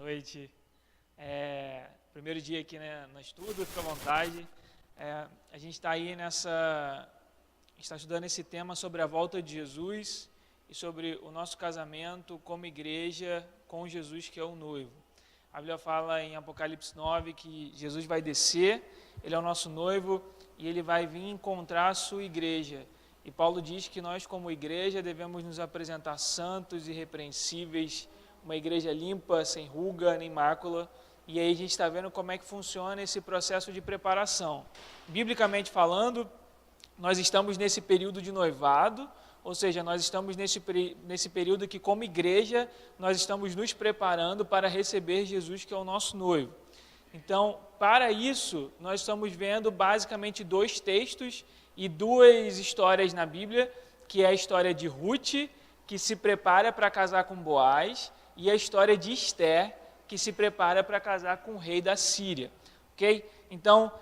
noite. Primeiro dia aqui, né, no estudo, fica à vontade. A gente está aí está estudando esse tema sobre a volta de Jesus e sobre o nosso casamento como igreja com Jesus, que é o noivo. A Bíblia fala em Apocalipse 9 que Jesus vai descer, ele é o nosso noivo e ele vai vir encontrar a sua igreja. E Paulo diz que nós, como igreja, devemos nos apresentar santos e irrepreensíveis, uma igreja limpa, sem ruga nem mácula. E aí a gente está vendo como é que funciona esse processo de preparação. Biblicamente falando, nós estamos nesse período de noivado, ou seja, nós estamos nesse período que, como igreja, nós estamos nos preparando para receber Jesus, que é o nosso noivo. Então, para isso, nós estamos vendo basicamente dois textos e duas histórias na Bíblia, que é a história de Ruth, que se prepara para casar com Boaz, e a história de Esther, que se prepara para casar com o rei da Síria. Okay? Então,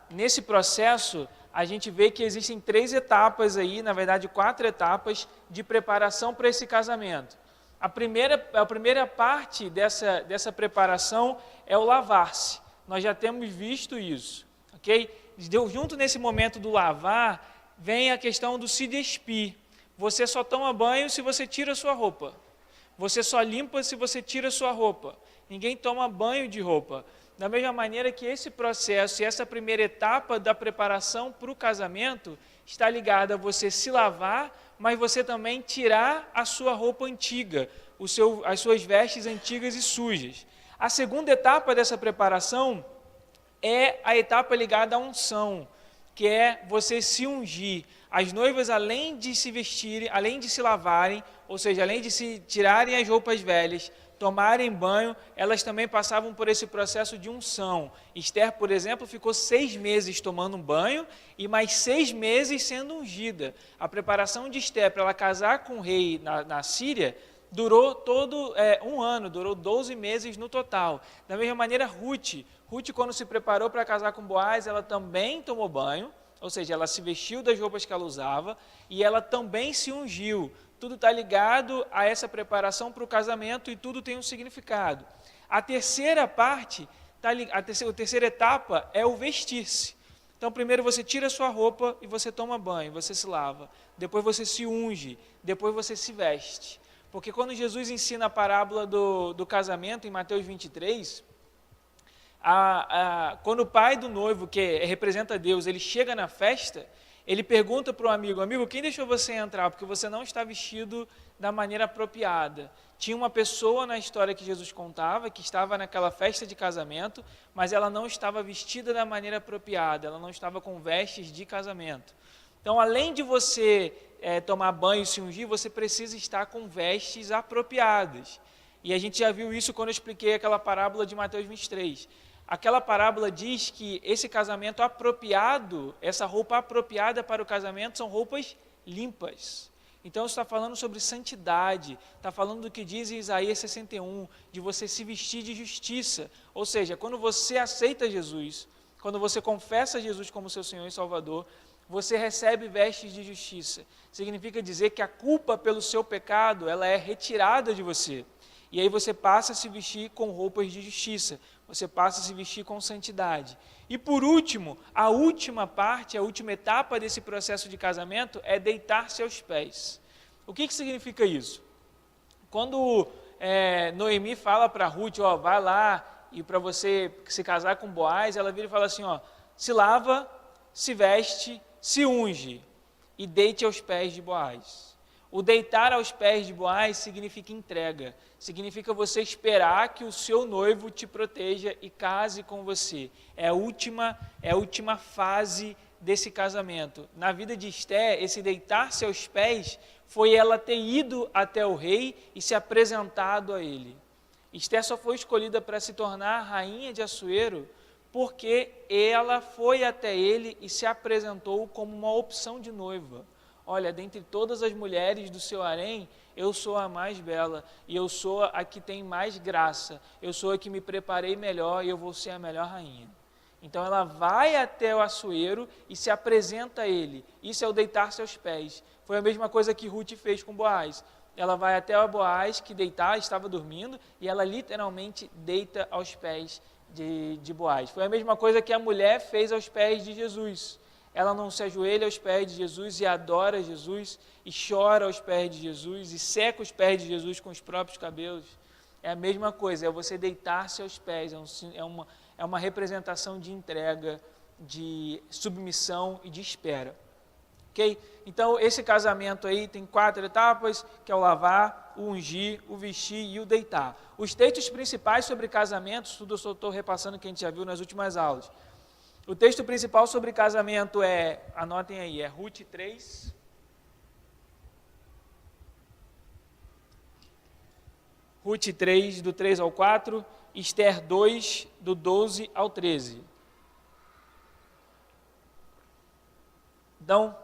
nesse processo, a gente vê que existem 3 etapas aí, na verdade 4 etapas de preparação para esse casamento. A primeira parte dessa preparação é o lavar-se. Nós já temos visto isso. Okay? Junto nesse momento do lavar, vem a questão do se despir. Você só toma banho se você tira a sua roupa. Você só limpa se você tira a sua roupa. Ninguém toma banho de roupa. Da mesma maneira que esse processo e essa primeira etapa da preparação para o casamento está ligada a você se lavar, mas você também tirar a sua roupa antiga, as suas vestes antigas e sujas. A segunda etapa dessa preparação é a etapa ligada à unção, que é você se ungir. As noivas, além de se vestirem, além de se lavarem, ou seja, além de se tirarem as roupas velhas, tomarem banho, elas também passavam por esse processo de unção. Esther, por exemplo, ficou 6 meses tomando um banho e mais 6 meses sendo ungida. A preparação de Esther para ela casar com o rei na Síria durou todo um ano, durou 12 meses no total. Da mesma maneira, Ruth, quando se preparou para casar com Boaz, ela também tomou banho, ou seja, ela se vestiu das roupas que ela usava e ela também se ungiu. Tudo está ligado a essa preparação para o casamento e tudo tem um significado. A terceira parte, a terceira etapa é o vestir-se. Então, primeiro você tira a sua roupa e você toma banho, você se lava. Depois você se unge, depois você se veste. Porque quando Jesus ensina a parábola do casamento, em Mateus 23, quando o pai do noivo, que representa Deus, ele chega na festa, ele pergunta para o amigo, quem deixou você entrar? Porque você não está vestido da maneira apropriada. Tinha uma pessoa na história que Jesus contava, que estava naquela festa de casamento, mas ela não estava vestida da maneira apropriada, ela não estava com vestes de casamento. Então, além de você tomar banho e se ungir, você precisa estar com vestes apropriadas. E a gente já viu isso quando eu expliquei aquela parábola de Mateus 23. Aquela parábola diz que esse casamento apropriado, essa roupa apropriada para o casamento são roupas limpas. Então está falando sobre santidade, está falando do que diz em Isaías 61, de você se vestir de justiça. Ou seja, quando você aceita Jesus, quando você confessa Jesus como seu Senhor e Salvador, você recebe vestes de justiça. Significa dizer que a culpa pelo seu pecado, ela é retirada de você. E aí você passa a se vestir com roupas de justiça. Você passa a se vestir com santidade. E por último, a última parte, a última etapa desse processo de casamento é deitar-se aos pés. O que significa isso? Quando Noemi fala para Ruth, vai lá e para você se casar com Boaz, ela vira e fala assim, se lava, se veste, se unge e deite aos pés de Boaz. O deitar aos pés de Boaz significa entrega, significa você esperar que o seu noivo te proteja e case com você. É a última fase desse casamento. Na vida de Esther, esse deitar-se aos pés foi ela ter ido até o rei e se apresentado a ele. Esther só foi escolhida para se tornar rainha de Assuero porque ela foi até ele e se apresentou como uma opção de noiva. Olha, dentre todas as mulheres do seu harém, eu sou a mais bela, e eu sou a que tem mais graça, eu sou a que me preparei melhor, e eu vou ser a melhor rainha. Então ela vai até o Assuero e se apresenta a ele, isso é o deitar-se aos pés. Foi a mesma coisa que Ruth fez com Boaz. ela vai até o Boaz, que estava dormindo, e ela literalmente deita aos pés de Boaz. Foi a mesma coisa que a mulher fez aos pés de Jesus. Ela não se ajoelha aos pés de Jesus e adora Jesus, e chora aos pés de Jesus, e seca os pés de Jesus com os próprios cabelos. É a mesma coisa, é você deitar-se aos pés, é uma representação de entrega, de submissão e de espera. Ok? Então, esse casamento aí tem 4 etapas, que é o lavar, o ungir, o vestir e o deitar. Os textos principais sobre casamentos, tudo eu só estou repassando o que a gente já viu nas últimas aulas. O texto principal sobre casamento anotem aí, é Ruth 3. Ruth 3, do 3 ao 4, Esther 2, do 12 ao 13. Então,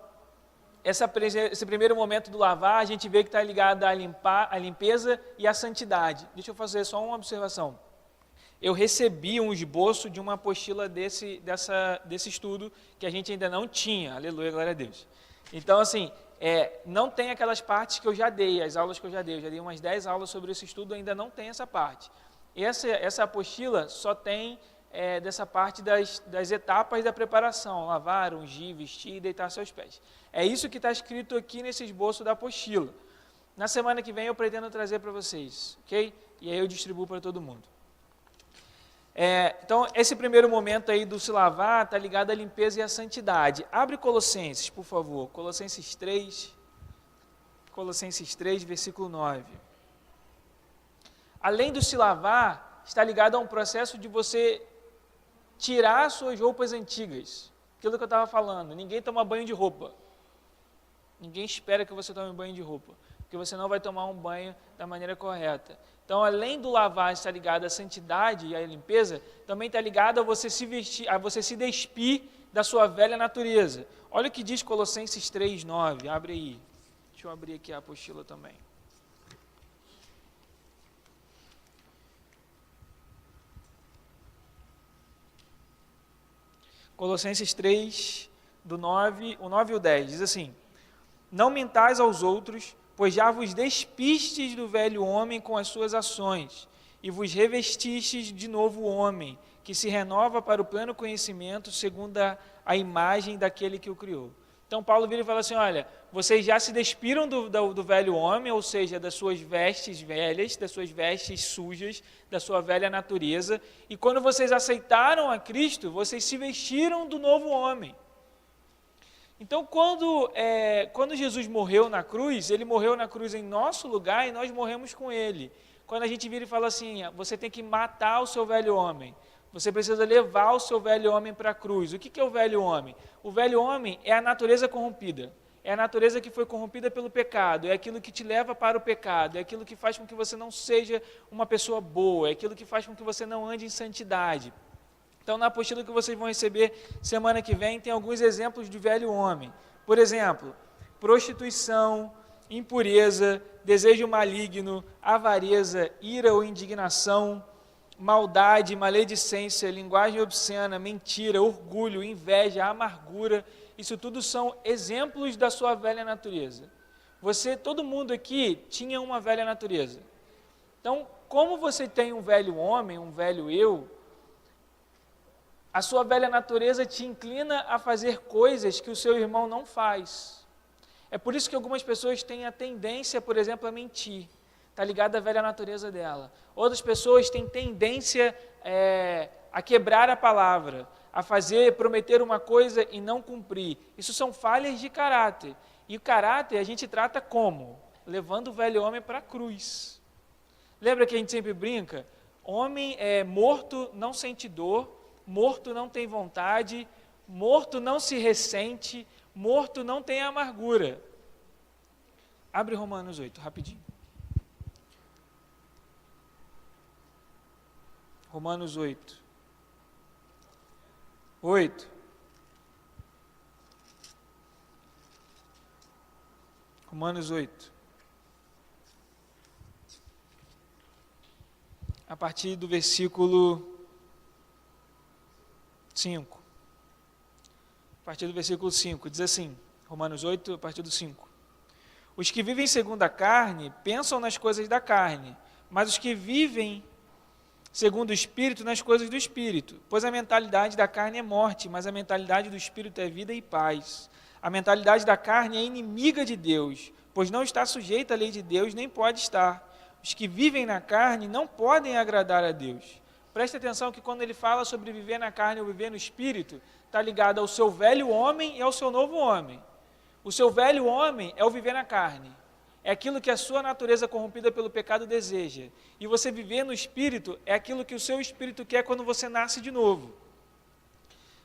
esse primeiro momento do lavar, a gente vê que está ligado à limpeza e à santidade. Deixa eu fazer só uma observação. Eu recebi um esboço de uma apostila desse estudo que a gente ainda não tinha. Aleluia, glória a Deus. Então, assim, não tem aquelas partes que eu já dei, as aulas que eu já dei. Eu já dei umas 10 aulas sobre esse estudo, ainda não tem essa parte. Essa apostila só tem dessa parte das etapas da preparação, lavar, ungir, vestir e deitar seus pés. É isso que está escrito aqui nesse esboço da apostila. Na semana que vem eu pretendo trazer para vocês, ok? E aí eu distribuo para todo mundo. Então, esse primeiro momento aí do se lavar está ligado à limpeza e à santidade. Abre Colossenses, por favor. Colossenses 3, versículo 9. Além do se lavar, está ligado a um processo de você tirar suas roupas antigas. Aquilo que eu estava falando, ninguém toma banho de roupa. Ninguém espera que você tome banho de roupa, porque você não vai tomar um banho da maneira correta. Então, além do lavar estar ligado à santidade e à limpeza, também está ligado a você se vestir, a você se despir da sua velha natureza. Olha o que diz Colossenses 3, 9. Abre aí. Deixa eu abrir aqui a apostila também. Colossenses 3, o 9 e o 10, diz assim: Não mintais aos outros, pois já vos despistes do velho homem com as suas ações, e vos revestistes de novo homem, que se renova para o pleno conhecimento, segundo a imagem daquele que o criou. Então Paulo vira e fala assim, olha, vocês já se despiram do velho homem, ou seja, das suas vestes velhas, das suas vestes sujas, da sua velha natureza, e quando vocês aceitaram a Cristo, vocês se vestiram do novo homem. Então, quando Jesus morreu na cruz, ele morreu na cruz em nosso lugar e nós morremos com ele. Quando a gente vira e fala assim, você tem que matar o seu velho homem, você precisa levar o seu velho homem para a cruz. O que é o velho homem? O velho homem é a natureza corrompida, é a natureza que foi corrompida pelo pecado, é aquilo que te leva para o pecado, é aquilo que faz com que você não seja uma pessoa boa, é aquilo que faz com que você não ande em santidade. Então, na apostila que vocês vão receber semana que vem, tem alguns exemplos de velho homem. Por exemplo, prostituição, impureza, desejo maligno, avareza, ira ou indignação, maldade, maledicência, linguagem obscena, mentira, orgulho, inveja, amargura. Isso tudo são exemplos da sua velha natureza. Todo mundo aqui tinha uma velha natureza. Então, como você tem um velho homem, um velho eu, a sua velha natureza te inclina a fazer coisas que o seu irmão não faz. É por isso que algumas pessoas têm a tendência, por exemplo, a mentir. Está ligada à velha natureza dela. Outras pessoas têm tendência a quebrar a palavra, a prometer uma coisa e não cumprir. Isso são falhas de caráter. E o caráter a gente trata como? Levando o velho homem para a cruz. Lembra que a gente sempre brinca? Homem morto não sente dor, morto não tem vontade, morto não se ressente, morto não tem amargura. Abre Romanos 8, rapidinho. Romanos 8. 8. Romanos 8. A partir do versículo 5. A partir do versículo 5, diz assim, Romanos 8, a partir do 5. Os que vivem segundo a carne pensam nas coisas da carne, mas os que vivem segundo o Espírito, nas coisas do Espírito. Pois a mentalidade da carne é morte, mas a mentalidade do Espírito é vida e paz. A mentalidade da carne é inimiga de Deus, pois não está sujeita à lei de Deus, nem pode estar. Os que vivem na carne não podem agradar a Deus. Preste atenção que quando ele fala sobre viver na carne ou viver no Espírito, está ligado ao seu velho homem e ao seu novo homem. O seu velho homem é o viver na carne. É aquilo que a sua natureza corrompida pelo pecado deseja. E você viver no Espírito é aquilo que o seu Espírito quer quando você nasce de novo.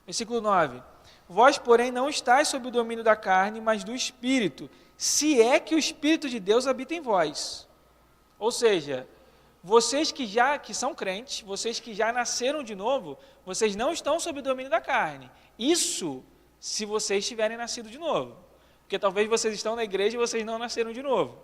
Versículo 9. Vós, porém, não estáis sob o domínio da carne, mas do Espírito, se é que o Espírito de Deus habita em vós. Ou seja, vocês que são crentes, vocês que já nasceram de novo, vocês não estão sob o domínio da carne. Isso se vocês tiverem nascido de novo. Porque talvez vocês estão na igreja e vocês não nasceram de novo.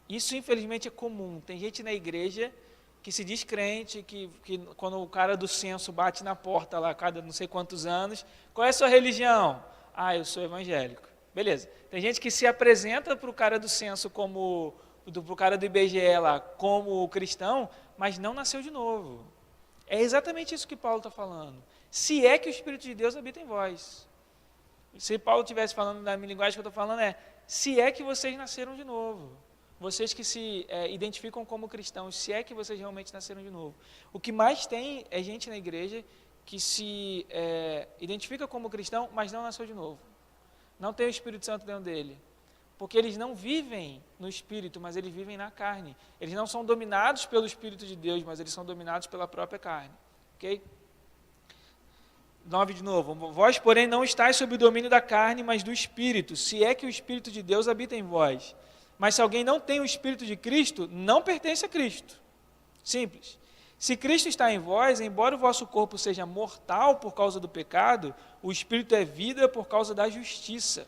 Isso, infelizmente, é comum. Tem gente na igreja que se diz crente, que quando o cara do censo bate na porta lá, cada não sei quantos anos, qual é a sua religião? Ah, eu sou evangélico. Beleza. Tem gente que se apresenta para o cara do censo como, para o cara do IBGE lá, como cristão, mas não nasceu de novo. É exatamente isso que Paulo está falando. Se é que o Espírito de Deus habita em vós. Se Paulo estivesse falando na minha linguagem que eu estou falando se é que vocês nasceram de novo. Vocês que se identificam como cristãos, se é que vocês realmente nasceram de novo. O que mais tem é gente na igreja que se identifica como cristão, mas não nasceu de novo. Não tem o Espírito Santo dentro dele. Porque eles não vivem no Espírito, mas eles vivem na carne. Eles não são dominados pelo Espírito de Deus, mas eles são dominados pela própria carne. Ok? 9 de novo. Vós, porém, não estáis sob o domínio da carne, mas do Espírito, se é que o Espírito de Deus habita em vós. Mas se alguém não tem o Espírito de Cristo, não pertence a Cristo. Simples. Se Cristo está em vós, embora o vosso corpo seja mortal por causa do pecado, o Espírito é vida por causa da justiça.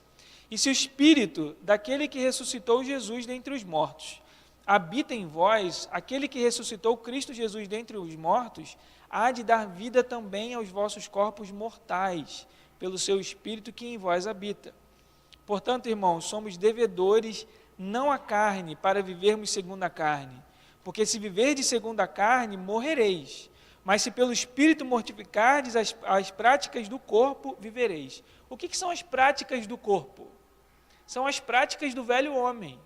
E se o Espírito daquele que ressuscitou Jesus dentre os mortos habita em vós, aquele que ressuscitou Cristo Jesus dentre os mortos, há de dar vida também aos vossos corpos mortais, pelo seu Espírito que em vós habita. Portanto, irmãos, somos devedores não à carne, para vivermos segundo a carne. Porque se viverdes segundo a carne, morrereis. Mas se pelo Espírito mortificardes as práticas do corpo, vivereis. O que são as práticas do corpo? São as práticas do velho homem.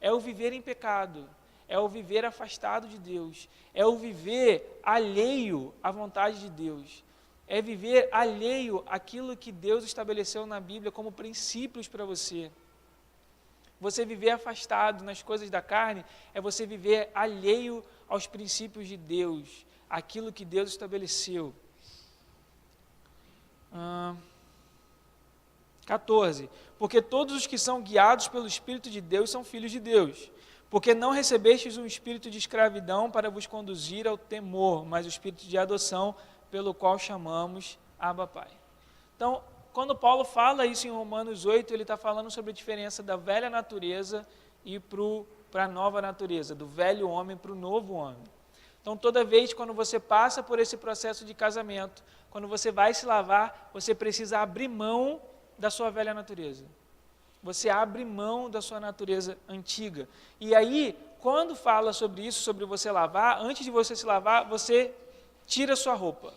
É o viver em pecado. É o viver afastado de Deus. É o viver alheio à vontade de Deus. É viver alheio àquilo que Deus estabeleceu na Bíblia como princípios para você. Você viver afastado nas coisas da carne é você viver alheio aos princípios de Deus, aquilo que Deus estabeleceu. 14. Porque todos os que são guiados pelo Espírito de Deus são filhos de Deus. Porque não recebestes um espírito de escravidão para vos conduzir ao temor, mas o espírito de adoção, pelo qual chamamos Abba Pai. Então, quando Paulo fala isso em Romanos 8, ele está falando sobre a diferença da velha natureza e para a nova natureza, do velho homem para o novo homem. Então, toda vez quando você passa por esse processo de casamento, quando você vai se lavar, você precisa abrir mão da sua velha natureza. Você abre mão da sua natureza antiga. E aí, quando fala sobre isso, sobre você lavar, antes de você se lavar, você tira a sua roupa.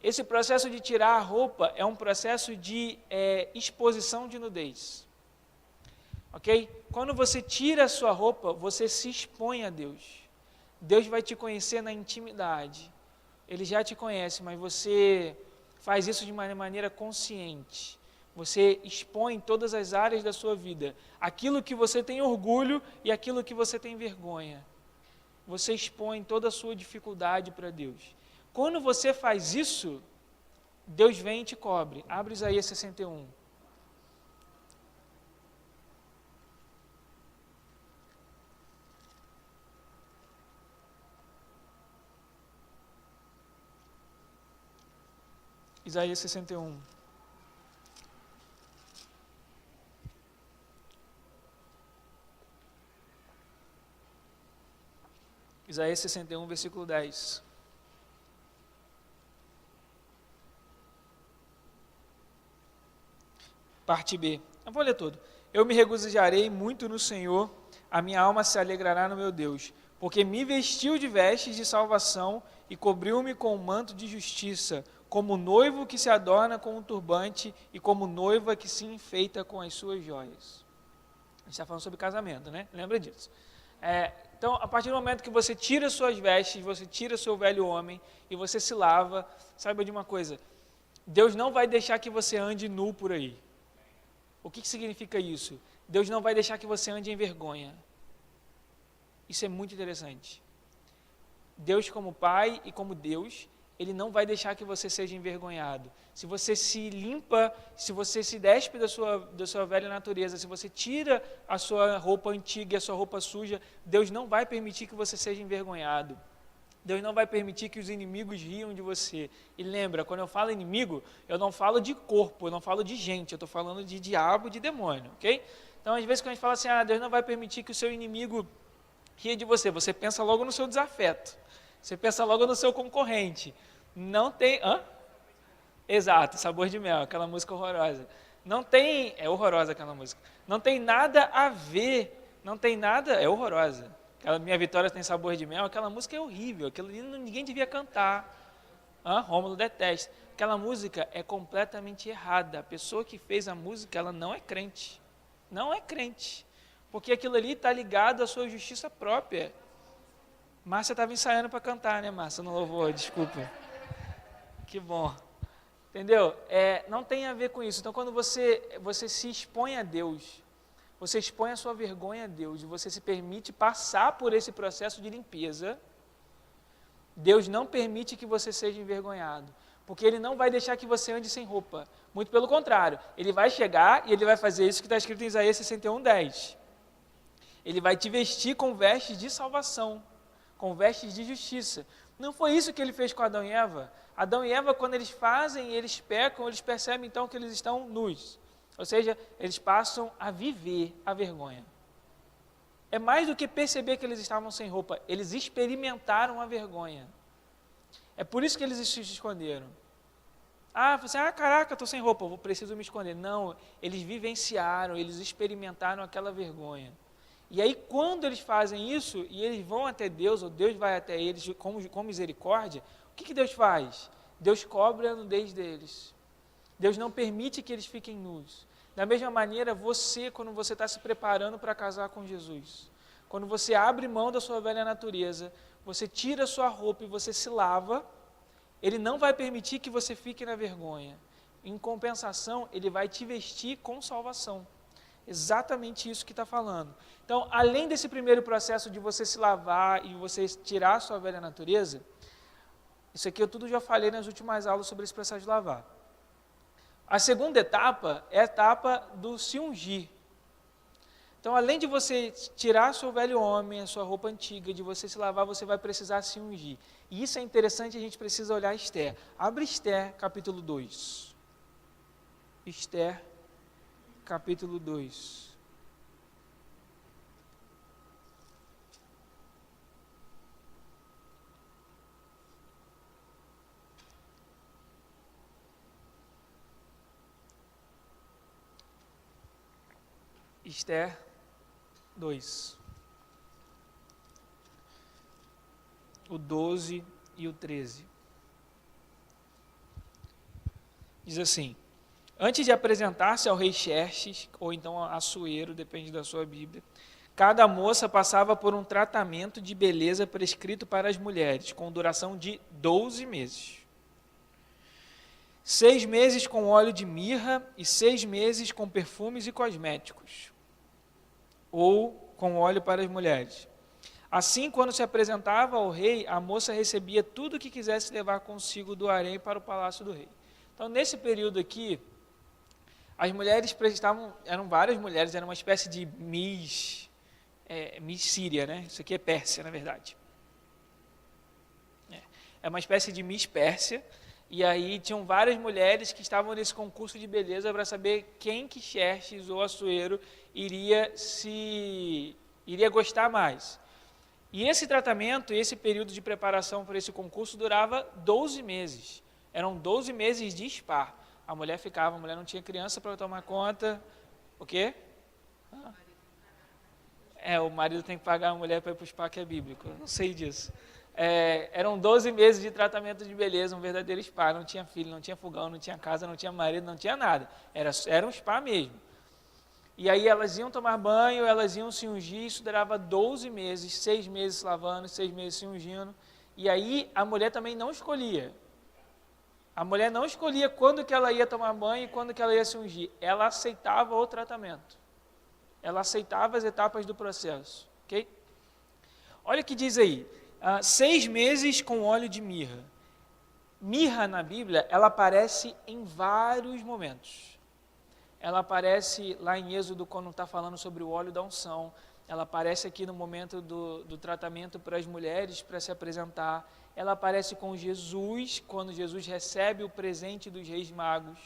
Esse processo de tirar a roupa é um processo de exposição de nudez. Ok? Quando você tira a sua roupa, você se expõe a Deus. Deus vai te conhecer na intimidade. Ele já te conhece, mas você faz isso de uma maneira consciente. Você expõe todas as áreas da sua vida. Aquilo que você tem orgulho e aquilo que você tem vergonha. Você expõe toda a sua dificuldade para Deus. Quando você faz isso, Deus vem e te cobre. Abre Isaías 61. Isaías 61. Isaías 61, versículo 10. Parte B. Eu vou ler tudo. eu me regozijarei muito no Senhor, a minha alma se alegrará no meu Deus, porque me vestiu de vestes de salvação e cobriu-me com um manto de justiça, como noivo que se adorna com um turbante e como noiva que se enfeita com as suas joias. A gente está falando sobre casamento, né? Lembra disso. Então, a partir do momento que você tira suas vestes, você tira seu velho homem e você se lava, saiba de uma coisa, Deus não vai deixar que você ande nu por aí. O que significa isso? Deus não vai deixar que você ande em vergonha. Isso é muito interessante. Deus como Pai e como Deus, Ele não vai deixar que você seja envergonhado. Se você se limpa, se você se despe da sua velha natureza, se você tira a sua roupa antiga e a sua roupa suja, Deus não vai permitir que você seja envergonhado. Deus não vai permitir que os inimigos riam de você. E lembra, quando eu falo inimigo, eu não falo de corpo, eu não falo de gente, eu estou falando de diabo, de demônio, ok? Então, às vezes, quando a gente fala assim, Deus não vai permitir que o seu inimigo ria de você, você pensa logo no seu desafeto, você pensa logo no seu concorrente. Não tem... Exato, Sabor de Mel, aquela música horrorosa. Não tem... É horrorosa aquela música. Não tem nada a ver, não tem nada... É horrorosa. Aquela Minha Vitória Tem Sabor de Mel, aquela música é horrível, aquilo ninguém devia cantar. Rômulo detesta. Aquela música é completamente errada. A pessoa que fez a música, ela não é crente. Não é crente. Porque aquilo ali está ligado à sua justiça própria. Márcia estava ensaiando para cantar, né, Márcia? No louvor, desculpa. Que bom. Entendeu? Não tem a ver com isso. Então, quando você se expõe a Deus, você expõe a sua vergonha a Deus, e você se permite passar por esse processo de limpeza, Deus não permite que você seja envergonhado, porque Ele não vai deixar que você ande sem roupa. Muito pelo contrário, Ele vai chegar e Ele vai fazer isso que está escrito em Isaías 61:10. Ele vai te vestir com vestes de salvação, com vestes de justiça. Não foi isso que Ele fez com Adão e Eva? Adão e Eva, quando eles fazem, eles pecam, eles percebem então que eles estão nus. Ou seja, eles passam a viver a vergonha. É mais do que perceber que eles estavam sem roupa, eles experimentaram a vergonha. É por isso que eles se esconderam. Você, caraca, estou sem roupa, preciso me esconder. Não, eles vivenciaram, eles experimentaram aquela vergonha. E aí, quando eles fazem isso, e eles vão até Deus, ou Deus vai até eles com misericórdia, o que Deus faz? Deus cobre a nudez deles. Deus não permite que eles fiquem nus. Da mesma maneira, você, quando você está se preparando para casar com Jesus, quando você abre mão da sua velha natureza, você tira a sua roupa e você se lava, Ele não vai permitir que você fique na vergonha. Em compensação, Ele vai te vestir com salvação. Exatamente isso que está falando. Então, além desse primeiro processo de você se lavar e você tirar a sua velha natureza, isso aqui eu tudo já falei nas últimas aulas sobre esse processo de lavar. A segunda etapa é a etapa do se ungir. Então, além de você tirar seu velho homem, a sua roupa antiga, de você se lavar, você vai precisar se ungir. E isso é interessante, a gente precisa olhar Esther. Abre Esther, capítulo 2. Esther, capítulo 2. Esther 2, o 12 e o 13. Diz assim: antes de apresentar-se ao rei Xerxes, ou então a Assuero, depende da sua Bíblia, cada moça passava por um tratamento de beleza prescrito para as mulheres, com duração de 12 meses. 6 meses com óleo de mirra e 6 meses com perfumes e cosméticos, ou com óleo para as mulheres. Assim, quando se apresentava ao rei, a moça recebia tudo o que quisesse levar consigo do harém para o palácio do rei. Então, nesse período aqui, as mulheres prestavam, eram várias mulheres, era uma espécie de Miss Síria, né? Isso aqui é Pérsia, na verdade. É uma espécie de Miss Pérsia, e aí tinham várias mulheres que estavam nesse concurso de beleza para saber quem que Xerxes ou Assuero iria gostar mais. E esse tratamento, esse período de preparação para esse concurso durava 12 meses. Eram 12 meses de spa. A mulher não tinha criança para tomar conta. O quê? O marido tem que pagar a mulher para ir para o spa, que é bíblico, eu não sei disso. Eram 12 meses de tratamento de beleza, um verdadeiro spa, não tinha filho, não tinha fogão, não tinha casa, não tinha marido, não tinha nada, era um spa mesmo. E aí elas iam tomar banho, elas iam se ungir, isso durava 12 meses, 6 meses lavando, 6 meses se ungindo, e aí a mulher também não escolhia. A mulher não escolhia quando que ela ia tomar banho e quando que ela ia se ungir, ela aceitava o tratamento. Ela aceitava as etapas do processo, ok? Olha o que diz aí, 6 meses com óleo de mirra. Mirra na Bíblia, ela aparece em vários momentos. Ela aparece lá em Êxodo quando está falando sobre o óleo da unção. Ela aparece aqui no momento do tratamento para as mulheres, para se apresentar. Ela aparece com Jesus, quando Jesus recebe o presente dos reis magos.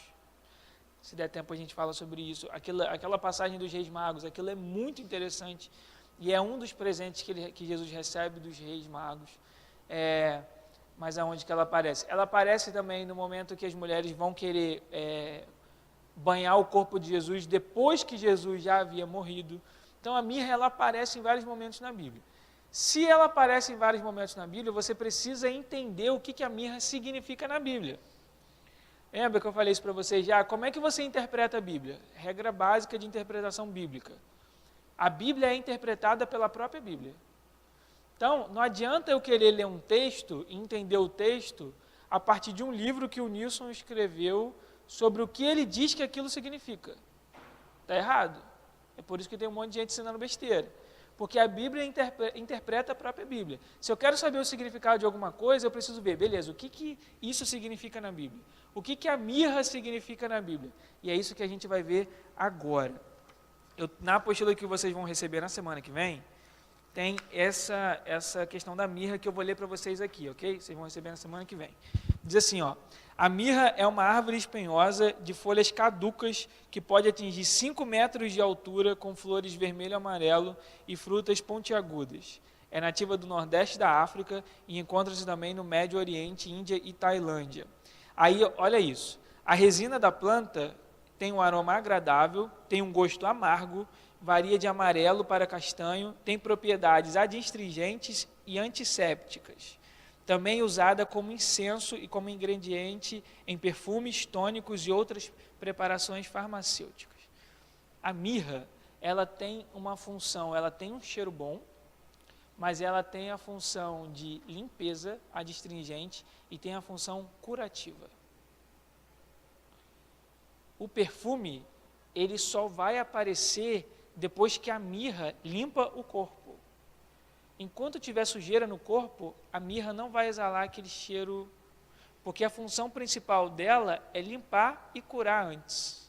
Se der tempo a gente fala sobre isso. Aquela passagem dos reis magos, aquilo é muito interessante. E é um dos presentes que Jesus recebe dos reis magos. Mas aonde que ela aparece? Ela aparece também no momento que as mulheres vão querer banhar o corpo de Jesus depois que Jesus já havia morrido. Então a mirra, ela aparece em vários momentos na Bíblia. Se ela aparece em vários momentos na Bíblia, você precisa entender o que a mirra significa na Bíblia. Lembra que eu falei isso para vocês já? Como é que você interpreta a Bíblia? Regra básica de interpretação bíblica. A Bíblia é interpretada pela própria Bíblia. Então, não adianta eu querer ler um texto e entender o texto a partir de um livro que o Nilson escreveu sobre o que ele diz que aquilo significa. Está errado. É por isso que tem um monte de gente ensinando besteira. Porque a Bíblia interpreta a própria Bíblia. Se eu quero saber o significado de alguma coisa, eu preciso ver, beleza, o que isso significa na Bíblia? O que a mirra significa na Bíblia? E é isso que a gente vai ver agora. Na apostila que vocês vão receber na semana que vem, tem essa questão da mirra que eu vou ler para vocês aqui, ok? Vocês vão receber na semana que vem. Diz assim, a mirra é uma árvore espinhosa de folhas caducas que pode atingir 5 metros de altura, com flores vermelho e amarelo e frutas pontiagudas. É nativa do Nordeste da África e encontra-se também no Médio Oriente, Índia e Tailândia. Aí, olha isso, a resina da planta tem um aroma agradável, tem um gosto amargo, varia de amarelo para castanho, tem propriedades adstringentes e antissépticas. Também usada como incenso e como ingrediente em perfumes, tônicos e outras preparações farmacêuticas. A mirra, ela tem uma função, ela tem um cheiro bom, mas ela tem a função de limpeza, adstringente, e tem a função curativa. O perfume, ele só vai aparecer depois que a mirra limpa o corpo. Enquanto tiver sujeira no corpo, a mirra não vai exalar aquele cheiro, porque a função principal dela é limpar e curar antes.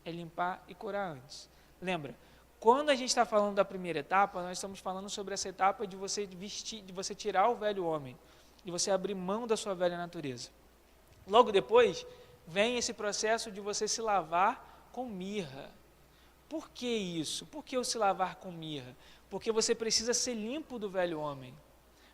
É limpar e curar antes. Lembra, quando a gente está falando da primeira etapa, nós estamos falando sobre essa etapa de você vestir, de você tirar o velho homem, de você abrir mão da sua velha natureza. Logo depois, vem esse processo de você se lavar com mirra. Por que isso? Por que eu se lavar com mirra? Porque você precisa ser limpo do velho homem.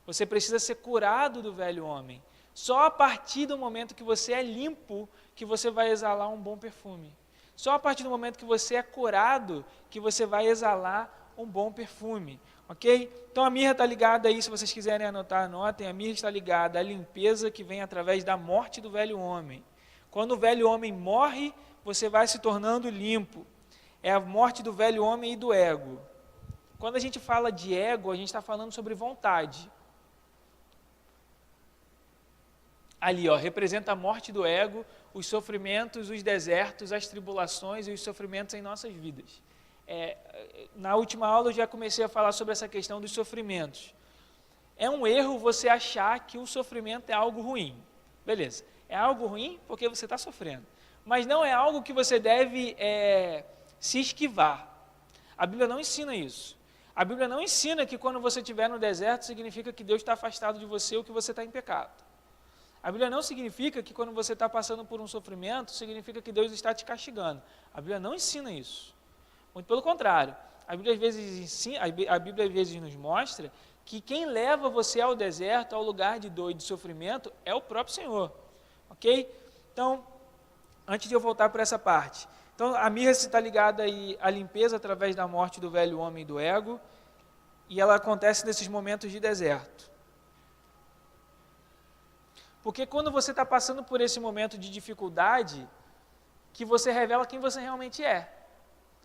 Você precisa ser curado do velho homem. Só a partir do momento que você é limpo, que você vai exalar um bom perfume. Só a partir do momento que você é curado, que você vai exalar um bom perfume. Ok? Então a mirra está ligada aí, se vocês quiserem anotar, anotem. A mirra está ligada à limpeza que vem através da morte do velho homem. Quando o velho homem morre, você vai se tornando limpo. É a morte do velho homem e do ego. Quando a gente fala de ego, a gente está falando sobre vontade. Ali, representa a morte do ego, os sofrimentos, os desertos, as tribulações e os sofrimentos em nossas vidas. Na última aula eu já comecei a falar sobre essa questão dos sofrimentos. É um erro você achar que o sofrimento é algo ruim. Beleza, é algo ruim porque você está sofrendo. Mas não é algo que você deve se esquivar. A Bíblia não ensina isso. A Bíblia não ensina que quando você estiver no deserto, significa que Deus está afastado de você ou que você está em pecado. A Bíblia não significa que quando você está passando por um sofrimento, significa que Deus está te castigando. A Bíblia não ensina isso. Muito pelo contrário. A Bíblia às vezes nos mostra que quem leva você ao deserto, ao lugar de dor e de sofrimento, é o próprio Senhor. Ok? Então, antes de eu voltar para essa parte. Então, a mirra está ligada aí à limpeza através da morte do velho homem e do ego, e ela acontece nesses momentos de deserto. Porque quando você está passando por esse momento de dificuldade, que você revela quem você realmente é.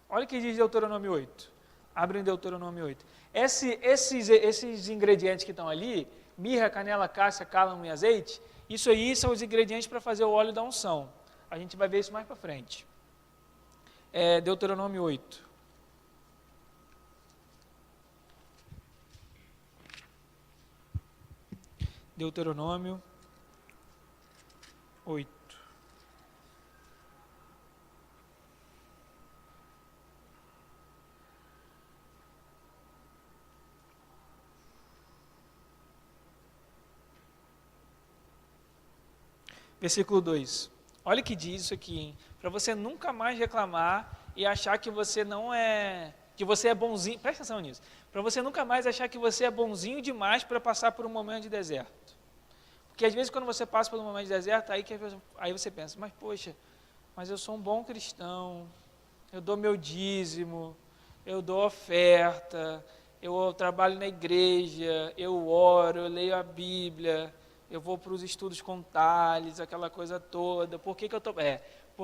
Olha o que diz Deuteronômio 8. Abre em Deuteronômio 8. Esses ingredientes que estão ali, mirra, canela, cássia, cálamo e azeite, isso aí são os ingredientes para fazer o óleo da unção. A gente vai ver isso mais para frente. Deuteronômio 8. Deuteronômio 8. Versículo 2. Olha o que diz isso aqui, para você nunca mais reclamar e achar que você não é, que você é bonzinho, presta atenção nisso, para você nunca mais achar que você é bonzinho demais para passar por um momento de deserto. Porque às vezes quando você passa por um momento de deserto, aí você pensa, mas poxa, mas eu sou um bom cristão, eu dou meu dízimo, eu dou oferta, eu trabalho na igreja, eu oro, eu leio a Bíblia, eu vou para os estudos com Tales, aquela coisa toda. Por que eu estou...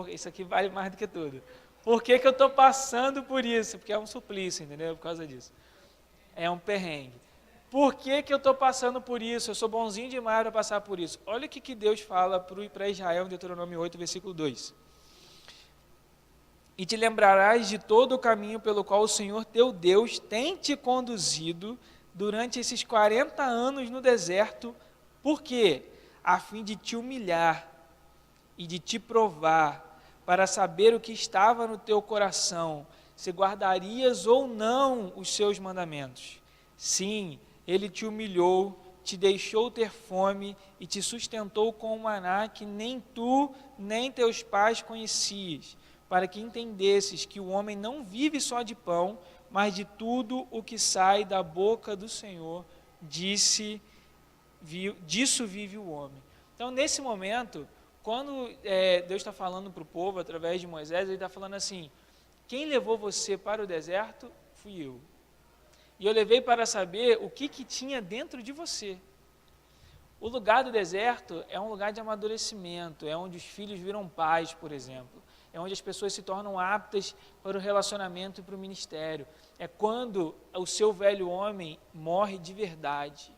isso aqui vale mais do que tudo. Por que eu estou passando por isso? Porque é um suplício, entendeu? Por causa disso. É um perrengue. Por que eu estou passando por isso? Eu sou bonzinho demais para passar por isso. Olha o que Deus fala para Israel em Deuteronômio 8, versículo 2. E te lembrarás de todo o caminho pelo qual o Senhor teu Deus tem te conduzido durante esses 40 anos no deserto. Por quê? A fim de te humilhar e de te provar, para saber o que estava no teu coração, se guardarias ou não os seus mandamentos. Sim, ele te humilhou, te deixou ter fome e te sustentou com um maná que nem tu, nem teus pais conhecias, para que entendesses que o homem não vive só de pão, mas de tudo o que sai da boca do Senhor, disso vive o homem. Então, nesse momento, quando Deus está falando para o povo, através de Moisés, ele está falando assim, quem levou você para o deserto fui eu. E eu levei para saber o que tinha dentro de você. O lugar do deserto é um lugar de amadurecimento, é onde os filhos viram pais, por exemplo. É onde as pessoas se tornam aptas para o relacionamento e para o ministério. É quando o seu velho homem morre de verdade.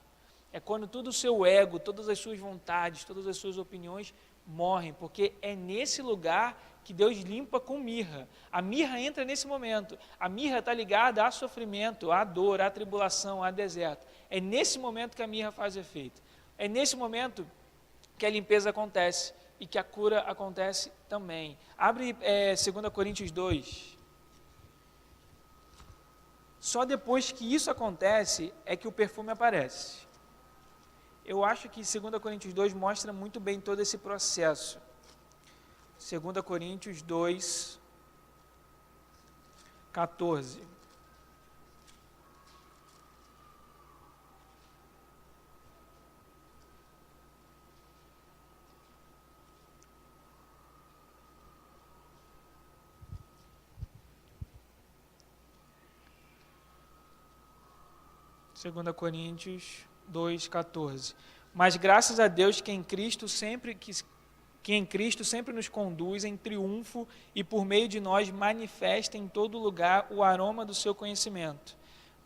É quando todo o seu ego, todas as suas vontades, todas as suas opiniões morrem, porque é nesse lugar que Deus limpa com mirra. A mirra entra nesse momento. A mirra está ligada a sofrimento, à dor, à tribulação, a deserto. É nesse momento que a mirra faz efeito. É nesse momento que a limpeza acontece e que a cura acontece também. Abre 2 Coríntios 2. Só depois que isso acontece é que o perfume aparece. Eu acho que 2 Coríntios 2 mostra muito bem todo esse processo. 2 Coríntios 2, 14. Segunda Coríntios 2:14. Mas graças a Deus que em Cristo sempre nos conduz em triunfo e por meio de nós manifesta em todo lugar o aroma do seu conhecimento.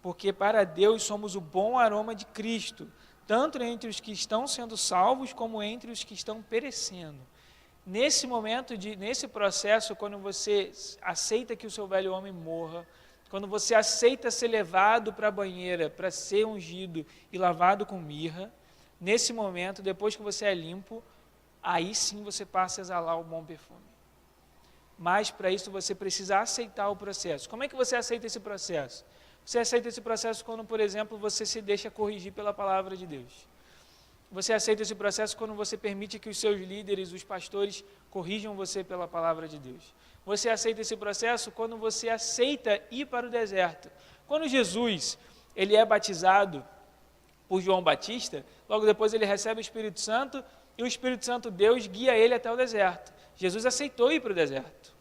Porque para Deus somos o bom aroma de Cristo, tanto entre os que estão sendo salvos como entre os que estão perecendo. Nesse momento, nesse processo, quando você aceita que o seu velho homem morra, quando você aceita ser levado para a banheira, para ser ungido e lavado com mirra, nesse momento, depois que você é limpo, aí sim você passa a exalar o bom perfume. Mas para isso você precisa aceitar o processo. Como é que você aceita esse processo? Você aceita esse processo quando, por exemplo, você se deixa corrigir pela palavra de Deus. Você aceita esse processo quando você permite que os seus líderes, os pastores, corrijam você pela palavra de Deus. Você aceita esse processo quando você aceita ir para o deserto. Quando Jesus ele é batizado por João Batista, logo depois ele recebe o Espírito Santo e o Espírito Santo Deus guia ele até o deserto. Jesus aceitou ir para o deserto.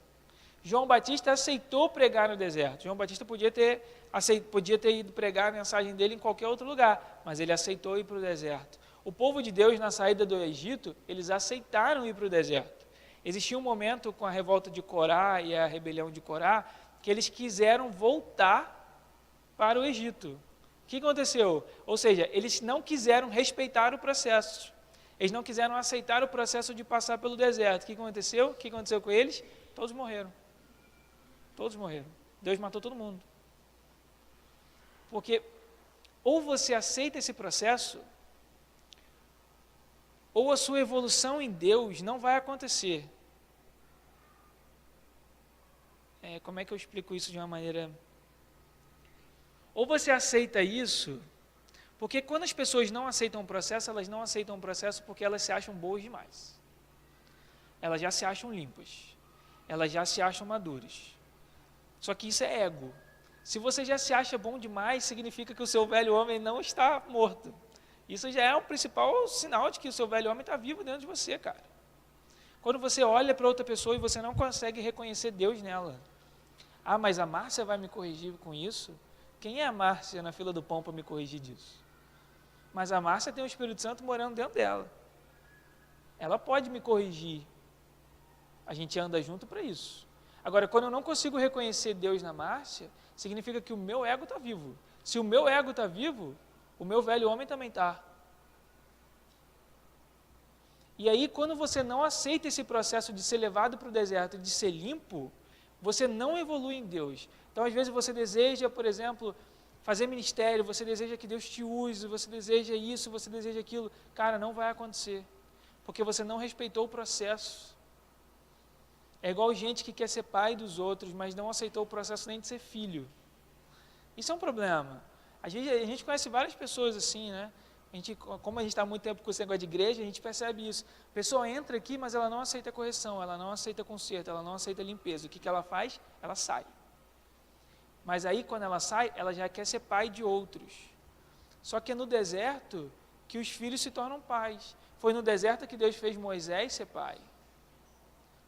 João Batista aceitou pregar no deserto. João Batista podia ter ido pregar a mensagem dele em qualquer outro lugar, mas ele aceitou ir para o deserto. O povo de Deus, na saída do Egito, eles aceitaram ir para o deserto. Existia um momento com a revolta de Corá e a rebelião de Corá, que eles quiseram voltar para o Egito. O que aconteceu? Ou seja, eles não quiseram respeitar o processo. Eles não quiseram aceitar o processo de passar pelo deserto. O que aconteceu? O que aconteceu com eles? Todos morreram. Todos morreram. Deus matou todo mundo. Porque ou você aceita esse processo, ou a sua evolução em Deus não vai acontecer. Como é que eu explico isso de uma maneira... Ou você aceita isso, porque quando as pessoas não aceitam o processo, elas não aceitam o processo porque elas se acham boas demais. Elas já se acham limpas. Elas já se acham maduras. Só que isso é ego. Se você já se acha bom demais, significa que o seu velho homem não está morto. Isso já é o principal sinal de que o seu velho homem está vivo dentro de você, cara. Quando você olha para outra pessoa e você não consegue reconhecer Deus nela. Ah, mas a Márcia vai me corrigir com isso? Quem é a Márcia na fila do pão para me corrigir disso? Mas a Márcia tem o Espírito Santo morando dentro dela. Ela pode me corrigir. A gente anda junto para isso. Agora, quando eu não consigo reconhecer Deus na Márcia, significa que o meu ego está vivo. Se o meu ego está vivo, o meu velho homem também está. E aí, quando você não aceita esse processo de ser levado para o deserto, de ser limpo, você não evolui em Deus. Então, às vezes, você deseja, por exemplo, fazer ministério, você deseja que Deus te use, você deseja isso, você deseja aquilo. Cara, não vai acontecer, porque você não respeitou o processo. É igual gente que quer ser pai dos outros, mas não aceitou o processo nem de ser filho. Isso é um problema. A gente conhece várias pessoas assim, né? Como a gente está há muito tempo com esse negócio de igreja, a gente percebe isso. A pessoa entra aqui, mas ela não aceita correção, ela não aceita conserto, ela não aceita limpeza. O que ela faz? Ela sai. Mas aí, quando ela sai, ela já quer ser pai de outros. Só que é no deserto que os filhos se tornam pais. Foi no deserto que Deus fez Moisés ser pai.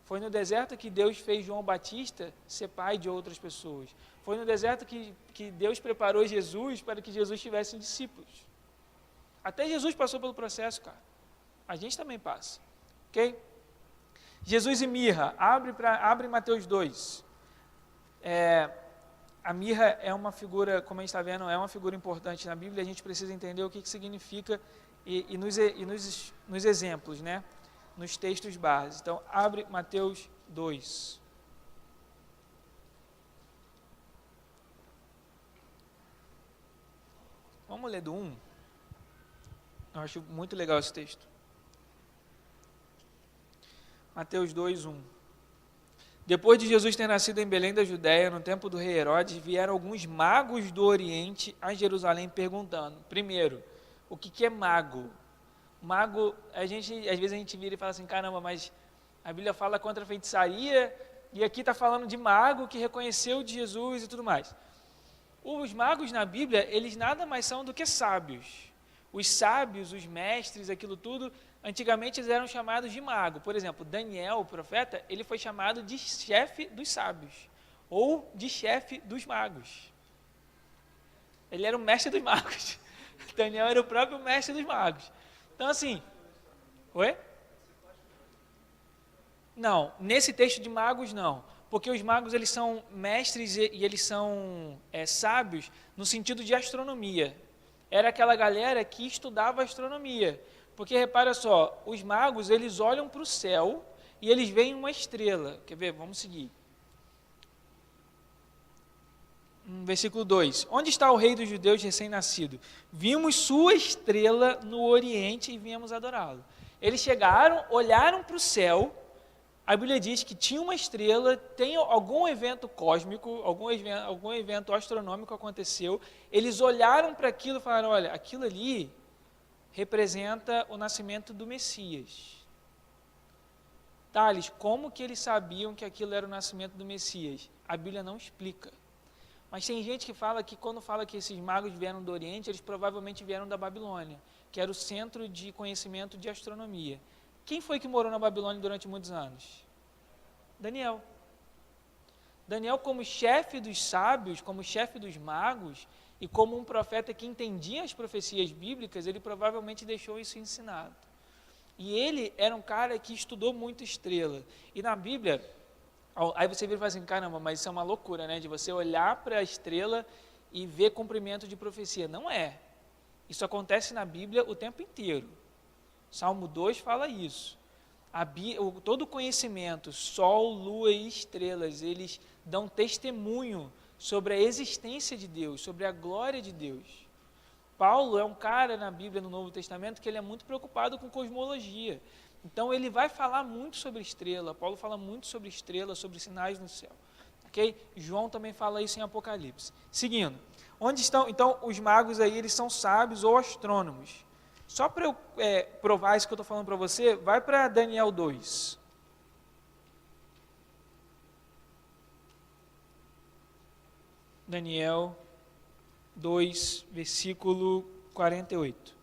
Foi no deserto que Deus fez João Batista ser pai de outras pessoas. Foi no deserto que Deus preparou Jesus para que Jesus tivesse discípulos. Até Jesus passou pelo processo, cara. A gente também passa. Ok? Jesus e mirra. Abre Mateus 2. A mirra é uma figura, como a gente está vendo, é uma figura importante na Bíblia. A gente precisa entender o que significa e nos exemplos, né? Nos textos básicos. Então, abre Mateus 2. Vamos ler do 1. Eu acho muito legal esse texto. Mateus 2, 1. Depois de Jesus ter nascido em Belém da Judéia, no tempo do rei Herodes, vieram alguns magos do Oriente a Jerusalém perguntando. Primeiro, o que é mago? Mago, às vezes a gente vira e fala assim, caramba, mas a Bíblia fala contra a feitiçaria e aqui está falando de mago que reconheceu de Jesus e tudo mais. Os magos na Bíblia, eles nada mais são do que sábios. Os sábios, os mestres, aquilo tudo, antigamente eles eram chamados de mago. Por exemplo, Daniel, o profeta, ele foi chamado de chefe dos sábios ou de chefe dos magos. Ele era o mestre dos magos. Daniel era o próprio mestre dos magos. Então, assim... Oi? Não, nesse texto de magos, não. Porque os magos, eles são mestres e eles são sábios no sentido de astronomia. Era aquela galera que estudava astronomia. Porque, repara só, os magos, eles olham para o céu e eles veem uma estrela. Quer ver? Vamos seguir. Versículo 2. Onde está o rei dos judeus recém-nascido? Vimos sua estrela no Oriente e viemos adorá-lo. Eles chegaram, olharam para o céu. A Bíblia diz que tinha uma estrela, tem algum evento cósmico, algum evento astronômico aconteceu. Eles olharam para aquilo e falaram, olha, aquilo ali representa o nascimento do Messias. Thales, como que eles sabiam que aquilo era o nascimento do Messias? A Bíblia não explica. Mas tem gente que fala que quando fala que esses magos vieram do Oriente, eles provavelmente vieram da Babilônia, que era o centro de conhecimento de astronomia. Quem foi que morou na Babilônia durante muitos anos? Daniel. Daniel, como chefe dos sábios, como chefe dos magos, e como um profeta que entendia as profecias bíblicas, ele provavelmente deixou isso ensinado. E ele era um cara que estudou muito estrela. E na Bíblia, aí você vira e fala assim, caramba, mas isso é uma loucura, né? De você olhar para a estrela e ver cumprimento de profecia. Não é. Isso acontece na Bíblia o tempo inteiro. Salmo 2 fala isso. Todo conhecimento, sol, lua e estrelas, eles dão testemunho sobre a existência de Deus, sobre a glória de Deus. Paulo é um cara na Bíblia, no Novo Testamento, que ele é muito preocupado com cosmologia. Então ele vai falar muito sobre estrela, Paulo fala muito sobre estrela, sobre sinais no céu. Okay? João também fala isso em Apocalipse. Seguindo, onde estão, então, os magos aí, eles são sábios ou astrônomos. Só para eu provar isso que eu estou falando para você, vai para Daniel 2. Daniel 2, versículo 48.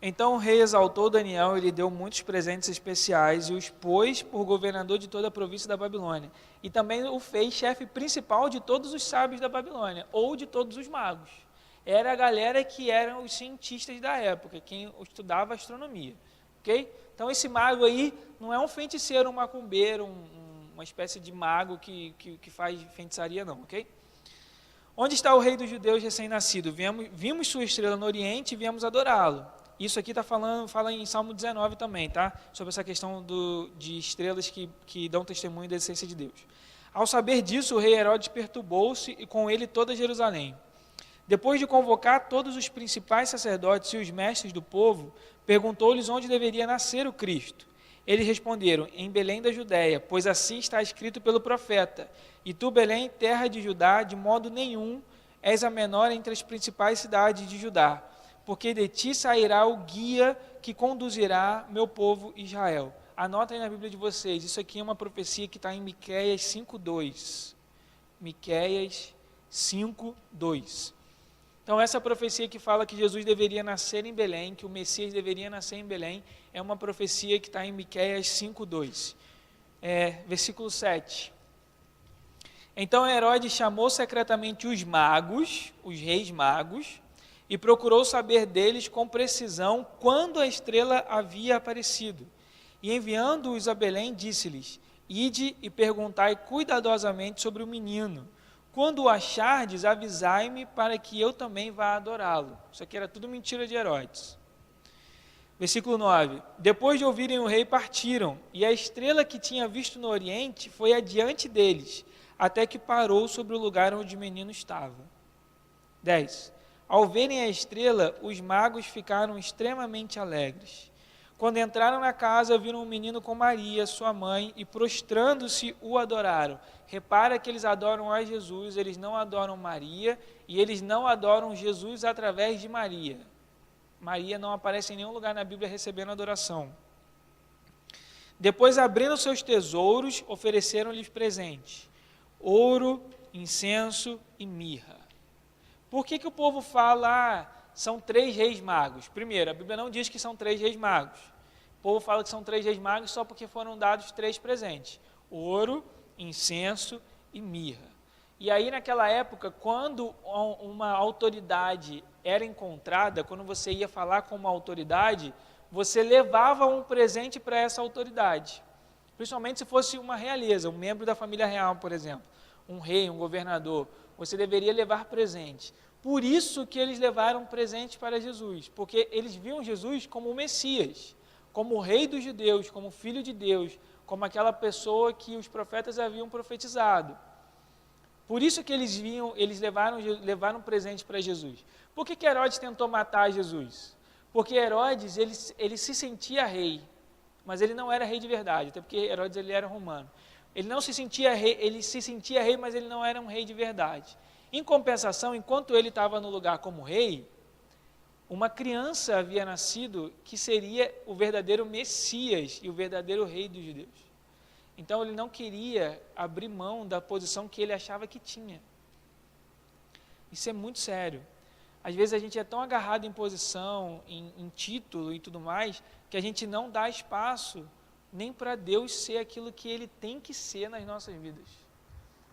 Então o rei exaltou Daniel e lhe deu muitos presentes especiais e os pôs por governador de toda a província da Babilônia. E também o fez chefe principal de todos os sábios da Babilônia, ou de todos os magos. Era a galera que eram os cientistas da época, quem estudava astronomia. Okay? Então esse mago aí não é um feiticeiro, um macumbeiro, uma espécie de mago que faz feitiçaria não, ok? Onde está o rei dos judeus recém-nascido? Vimos sua estrela no oriente e viemos adorá-lo. Isso aqui fala em Salmo 19 também, tá? Sobre essa questão de estrelas que dão testemunho da essência de Deus. Ao saber disso, o rei Herodes perturbou-se e com ele toda Jerusalém. Depois de convocar todos os principais sacerdotes e os mestres do povo, perguntou-lhes onde deveria nascer o Cristo. Eles responderam, em Belém da Judéia, pois assim está escrito pelo profeta. E tu, Belém, terra de Judá, de modo nenhum és a menor entre as principais cidades de Judá, porque de ti sairá o guia que conduzirá meu povo Israel. Anotem na Bíblia de vocês, isso aqui é uma profecia que está em Miqueias 5:2. Miqueias 5:2. Então essa profecia que fala que Jesus deveria nascer em Belém, que o Messias deveria nascer em Belém, é uma profecia que está em Miqueias 5:2. Versículo 7. Então Herodes chamou secretamente os magos, os reis magos, e procurou saber deles com precisão quando a estrela havia aparecido. E enviando-os a Belém, disse-lhes, ide e perguntai cuidadosamente sobre o menino. Quando o achardes, avisai-me para que eu também vá adorá-lo. Isso aqui era tudo mentira de Herodes. Versículo 9. Depois de ouvirem o rei, partiram, e a estrela que tinha visto no oriente foi adiante deles, até que parou sobre o lugar onde o menino estava. 10. Ao verem a estrela, os magos ficaram extremamente alegres. Quando entraram na casa, viram um menino com Maria, sua mãe, e prostrando-se, o adoraram. Repara que eles adoram a Jesus, eles não adoram Maria, e eles não adoram Jesus através de Maria. Maria não aparece em nenhum lugar na Bíblia recebendo adoração. Depois, abrindo seus tesouros, ofereceram-lhes presentes: ouro, incenso e mirra. Por que o povo fala, são 3 reis magos? Primeiro, a Bíblia não diz que são 3 reis magos. O povo fala que são 3 reis magos só porque foram dados 3 presentes: ouro, incenso e mirra. E aí, naquela época, quando uma autoridade era encontrada, quando você ia falar com uma autoridade, você levava um presente para essa autoridade. Principalmente se fosse uma realeza, um membro da família real, por exemplo, um rei, um governador, você deveria levar presente. Por isso que eles levaram presente para Jesus, porque eles viam Jesus como o Messias, como o rei dos judeus, como o filho de Deus, como aquela pessoa que os profetas haviam profetizado. Por isso que eles levaram presente para Jesus. Por que Herodes tentou matar Jesus? Porque Herodes, ele se sentia rei, mas ele não era rei de verdade, até porque Herodes ele era romano. Ele não se sentia rei, ele se sentia rei, mas ele não era um rei de verdade. Em compensação, enquanto ele estava no lugar como rei, uma criança havia nascido que seria o verdadeiro Messias e o verdadeiro rei dos judeus. Então ele não queria abrir mão da posição que ele achava que tinha. Isso é muito sério. Às vezes a gente é tão agarrado em posição, em título e tudo mais, que a gente não dá espaço nem para Deus ser aquilo que Ele tem que ser nas nossas vidas,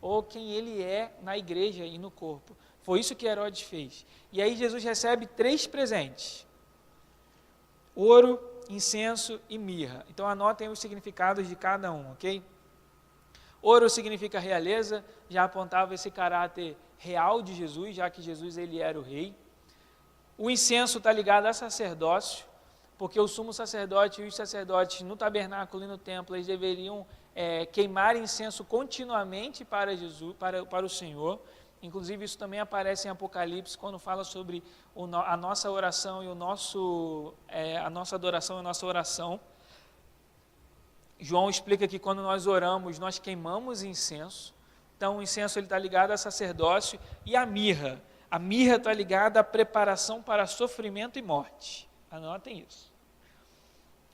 ou quem Ele é na igreja e no corpo. Foi isso que Herodes fez. E aí Jesus recebe 3 presentes: ouro, incenso e mirra. Então anotem os significados de cada um, ok? Ouro significa realeza, já apontava esse caráter real de Jesus, já que Jesus ele era o rei. O incenso está ligado a sacerdócio, porque o sumo sacerdote e os sacerdotes no tabernáculo e no templo, eles deveriam queimar incenso continuamente para Jesus, para o Senhor. Inclusive isso também aparece em Apocalipse, quando fala sobre a nossa oração e a nossa adoração e a nossa oração. João explica que quando nós oramos, nós queimamos incenso. Então o incenso está ligado a sacerdócio. E a mirra. A mirra está ligada à preparação para sofrimento e morte. Anotem isso.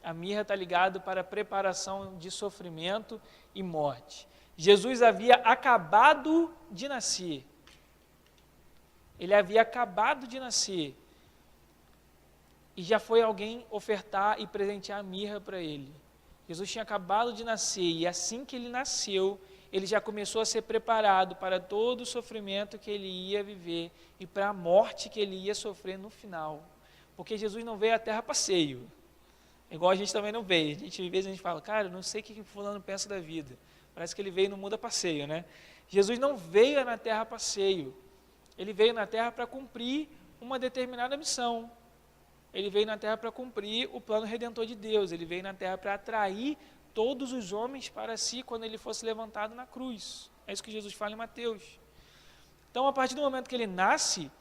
A mirra está ligada para a preparação de sofrimento e morte. Jesus havia acabado de nascer. Ele havia acabado de nascer. E já foi alguém ofertar e presentear a mirra para ele. Jesus tinha acabado de nascer e assim que ele nasceu, ele já começou a ser preparado para todo o sofrimento que ele ia viver e para a morte que ele ia sofrer no final. Porque Jesus não veio à terra a passeio. Igual a gente também não veio. Às vezes a gente fala, cara, eu não sei o que fulano pensa da vida. Parece que ele veio no mundo a passeio, né? Jesus não veio na terra a passeio. Ele veio na terra para cumprir uma determinada missão. Ele veio na terra para cumprir o plano redentor de Deus. Ele veio na terra para atrair todos os homens para si quando ele fosse levantado na cruz. É isso que Jesus fala em Mateus. Então, a partir do momento que ele nasce,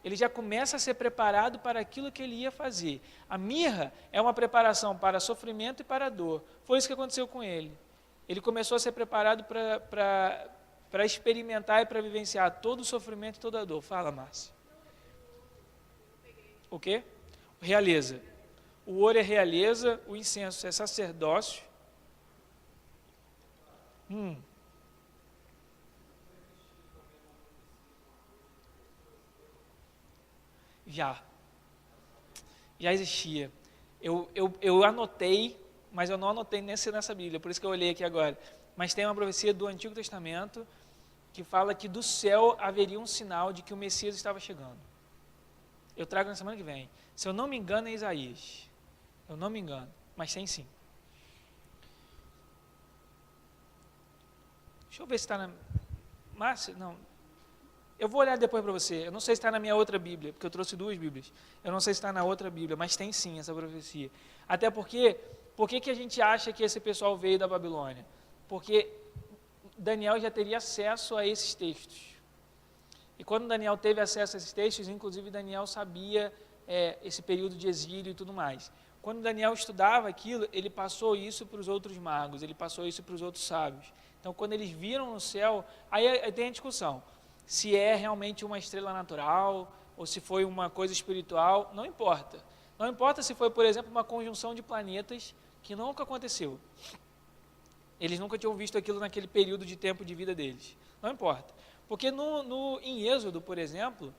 ele já começa a ser preparado para aquilo que ele ia fazer. A mirra é uma preparação para sofrimento e para dor. Foi isso que aconteceu com ele. Ele começou a ser preparado para experimentar e para vivenciar todo o sofrimento e toda a dor. Fala, Márcia. O quê? Realeza. O ouro é realeza, o incenso é sacerdócio. Já existia. Eu anotei, mas eu não anotei nessa Bíblia, por isso que eu olhei aqui agora. Mas tem uma profecia do Antigo Testamento que fala que do céu haveria um sinal de que o Messias estava chegando. Eu trago na semana que vem. Se eu não me engano, é Isaías. Eu não me engano, mas tem sim. Deixa eu ver se está na... Márcia, não. Eu vou olhar depois para você. Eu não sei se está na minha outra Bíblia, porque eu trouxe 2 Bíblias. Eu não sei se está na outra Bíblia, mas tem sim essa profecia. Até porque, por que a gente acha que esse pessoal veio da Babilônia? Porque Daniel já teria acesso a esses textos. E quando Daniel teve acesso a esses textos, inclusive Daniel sabia esse período de exílio e tudo mais. Quando Daniel estudava aquilo, ele passou isso para os outros magos, ele passou isso para os outros sábios. Então, quando eles viram no céu, aí tem a discussão, se é realmente uma estrela natural, ou se foi uma coisa espiritual, não importa. Não importa se foi, por exemplo, uma conjunção de planetas que nunca aconteceu. Eles nunca tinham visto aquilo naquele período de tempo de vida deles. Não importa. Porque em Êxodo, por exemplo,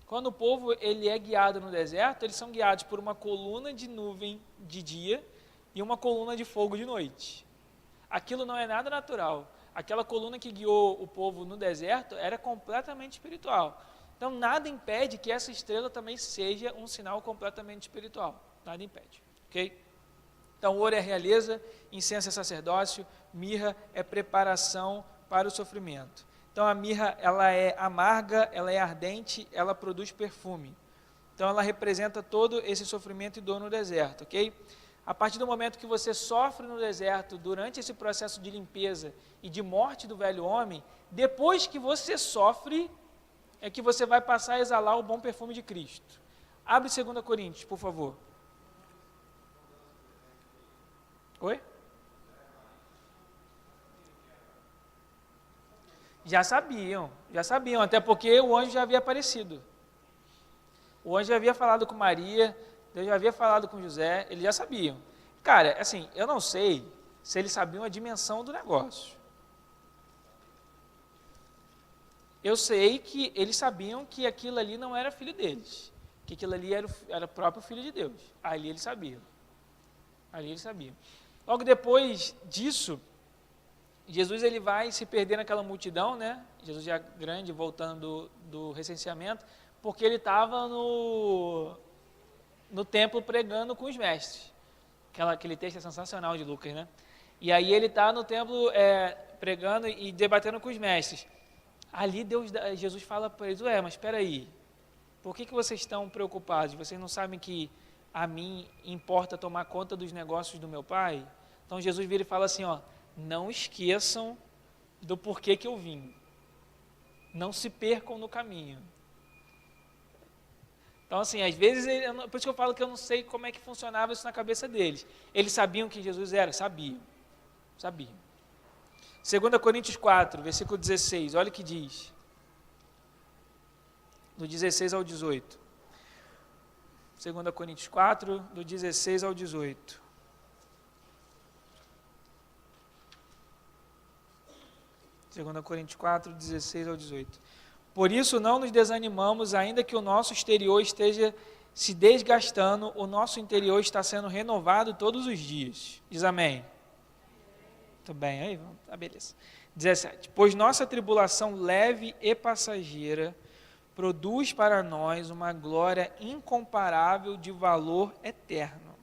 quando o povo ele é guiado no deserto, eles são guiados por uma coluna de nuvem de dia e uma coluna de fogo de noite. Aquilo não é nada natural. Aquela coluna que guiou o povo no deserto era completamente espiritual. Então, nada impede que essa estrela também seja um sinal completamente espiritual. Nada impede. Ok? Então, ouro é realeza, incenso é sacerdócio, mirra é preparação para o sofrimento. Então, a mirra ela é amarga, ela é ardente, ela produz perfume. Então, ela representa todo esse sofrimento e dor no deserto, ok? A partir do momento que você sofre no deserto, durante esse processo de limpeza e de morte do velho homem, depois que você sofre, é que você vai passar a exalar o bom perfume de Cristo. Abre 2 Coríntios, por favor. Oi? Já sabiam, até porque o anjo já havia aparecido. O anjo já havia falado com Maria, Deus já havia falado com José, eles já sabiam. Cara, assim, eu não sei se eles sabiam a dimensão do negócio. Eu sei que eles sabiam que aquilo ali não era filho deles, que aquilo ali era o próprio Filho de Deus. Ali eles sabiam. Ali eles sabiam. Logo depois disso, Jesus ele vai se perder naquela multidão, né? Jesus já grande, voltando do recenseamento, porque ele estava no templo pregando com os mestres. Aquele texto é sensacional de Lucas, né? E aí ele está no templo pregando e debatendo com os mestres. Ali Jesus fala para eles, mas espera aí, por que vocês estão preocupados? Vocês não sabem que a mim importa tomar conta dos negócios do meu pai? Então Jesus vira e fala assim, não esqueçam do porquê que eu vim. Não se percam no caminho. Então assim, às vezes, por isso que eu falo que eu não sei como é que funcionava isso na cabeça deles. Eles sabiam quem Jesus era? Sabiam. 2 Coríntios 4, versículo 16, olha o que diz. Do 16 ao 18. 2 Coríntios 4, do 16 ao 18. Segunda Coríntios 4, 16 ao 18. Por isso não nos desanimamos, ainda que o nosso exterior esteja se desgastando, o nosso interior está sendo renovado todos os dias. Diz amém. Muito bem, aí, beleza. 17. Pois nossa tribulação leve e passageira produz para nós uma glória incomparável de valor eterno.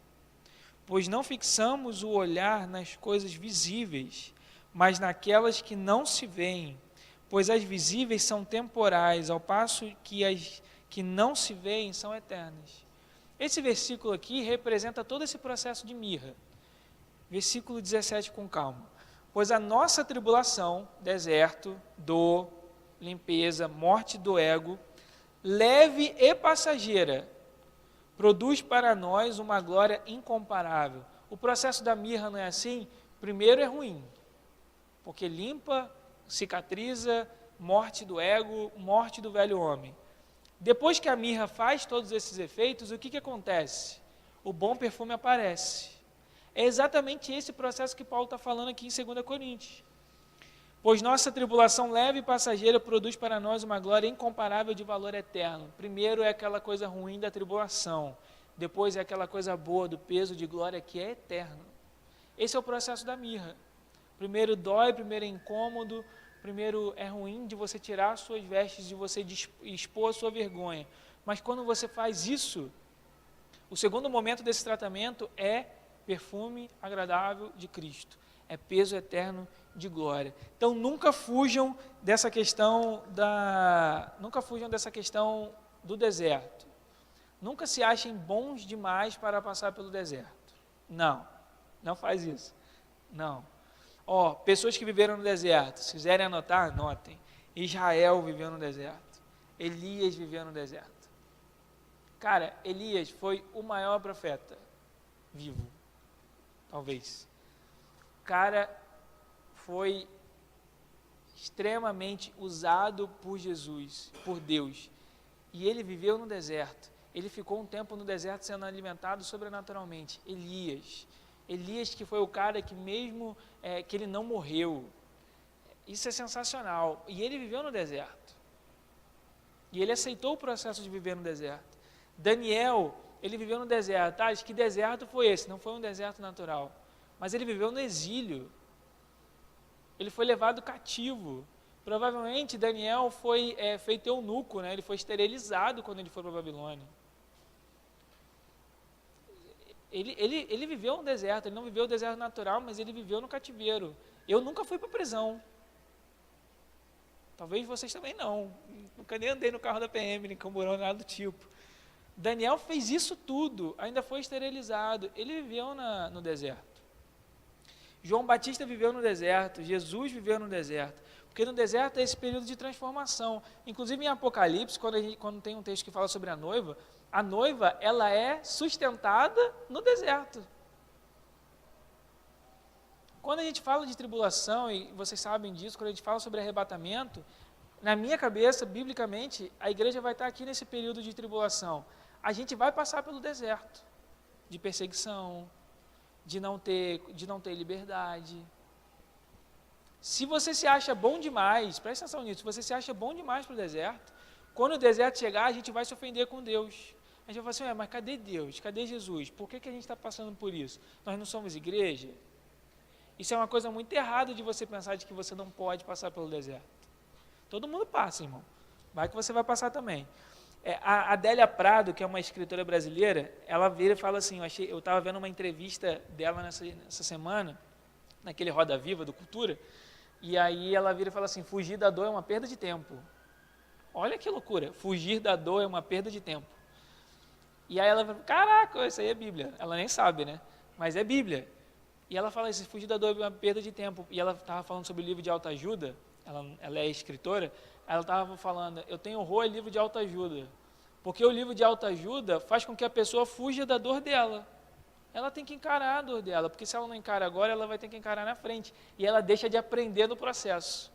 Pois não fixamos o olhar nas coisas visíveis, mas naquelas que não se veem, pois as visíveis são temporais, ao passo que as que não se veem são eternas. Esse versículo aqui representa todo esse processo de mirra. Versículo 17 com calma. Pois a nossa tribulação, deserto, dor, limpeza, morte do ego, leve e passageira, produz para nós uma glória incomparável. O processo da mirra não é assim? Primeiro é ruim, porque limpa, cicatriza, morte do ego, morte do velho homem. Depois que a mirra faz todos esses efeitos, o que acontece? O bom perfume aparece. É exatamente esse processo que Paulo está falando aqui em 2 Coríntios. Pois nossa tribulação leve e passageira produz para nós uma glória incomparável de valor eterno. Primeiro é aquela coisa ruim da tribulação. Depois é aquela coisa boa do peso de glória que é eterno. Esse é o processo da mirra. Primeiro dói, primeiro é incômodo, primeiro é ruim de você tirar suas vestes, de você expor a sua vergonha. Mas quando você faz isso, o segundo momento desse tratamento é perfume agradável de Cristo. É peso eterno de glória. Então nunca fujam dessa questão do deserto. Nunca se achem bons demais para passar pelo deserto. Não faz isso. Não. Pessoas que viveram no deserto, se quiserem anotar, anotem. Israel viveu no deserto. Elias viveu no deserto. Cara, Elias foi o maior profeta vivo. Talvez. O cara foi extremamente usado por Jesus, por Deus. E ele viveu no deserto. Ele ficou um tempo no deserto sendo alimentado sobrenaturalmente. Elias que foi o cara que mesmo que ele não morreu. Isso é sensacional. E ele viveu no deserto. E ele aceitou o processo de viver no deserto. Daniel, ele viveu no deserto. Que deserto foi esse? Não foi um deserto natural. Mas ele viveu no exílio. Ele foi levado cativo. Provavelmente Daniel foi feito eunuco, né? Ele foi esterilizado quando ele foi para a Babilônia. Ele viveu no deserto, ele não viveu o deserto natural, mas ele viveu no cativeiro. Eu nunca fui para a prisão. Talvez vocês também não. Nunca nem andei no carro da PM, nem camburão, nada do tipo. Daniel fez isso tudo, ainda foi esterilizado. Ele viveu no deserto. João Batista viveu no deserto, Jesus viveu no deserto. Porque no deserto é esse período de transformação. Inclusive em Apocalipse, quando tem um texto que fala sobre a noiva, ela é sustentada no deserto. Quando a gente fala de tribulação, e vocês sabem disso, quando a gente fala sobre arrebatamento, na minha cabeça, biblicamente, a igreja vai estar aqui nesse período de tribulação. A gente vai passar pelo deserto, de perseguição, de não ter liberdade. Se você se acha bom demais, presta atenção nisso, se você se acha bom demais para o deserto, quando o deserto chegar, a gente vai se ofender com Deus. A gente vai falar assim, mas cadê Deus? Cadê Jesus? Por que a gente está passando por isso? Nós não somos igreja? Isso é uma coisa muito errada de você pensar de que você não pode passar pelo deserto. Todo mundo passa, irmão. Vai que você vai passar também. A Adélia Prado, que é uma escritora brasileira, ela vira e fala assim, eu estava vendo uma entrevista dela nessa semana, naquele Roda Viva do Cultura, e aí ela vira e fala assim, fugir da dor é uma perda de tempo. Olha que loucura, fugir da dor é uma perda de tempo. E aí ela fala, caraca, isso aí é Bíblia. Ela nem sabe, né? Mas é Bíblia. E ela fala assim, fugir da dor é uma perda de tempo. E ela estava falando sobre o livro de autoajuda, ela é escritora, ela estava falando, eu tenho horror ao livro de autoajuda, porque o livro de autoajuda faz com que a pessoa fuja da dor dela. Ela tem que encarar a dor dela, porque se ela não encara agora, ela vai ter que encarar na frente. E ela deixa de aprender no processo.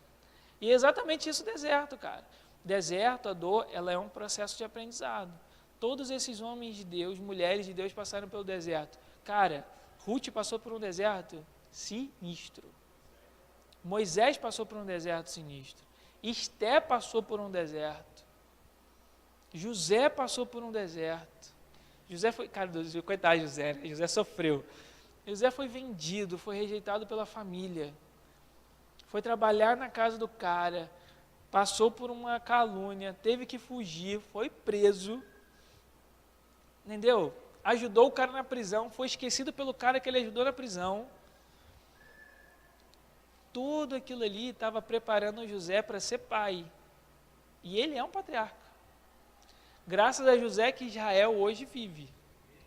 E é exatamente isso o deserto, cara. Deserto, a dor, ela é um processo de aprendizado. Todos esses homens de Deus, mulheres de Deus passaram pelo deserto. Cara, Ruth passou por um deserto sinistro. Moisés passou por um deserto sinistro. Esté passou por um deserto. José passou por um deserto. José foi, cara, coitado de José, né? José sofreu. José foi vendido, foi rejeitado pela família. Foi trabalhar na casa do cara, passou por uma calúnia, teve que fugir, foi preso. Entendeu? Ajudou o cara na prisão, foi esquecido pelo cara que ele ajudou na prisão. Tudo aquilo ali estava preparando José para ser pai. E ele é um patriarca. Graças a José que Israel hoje vive.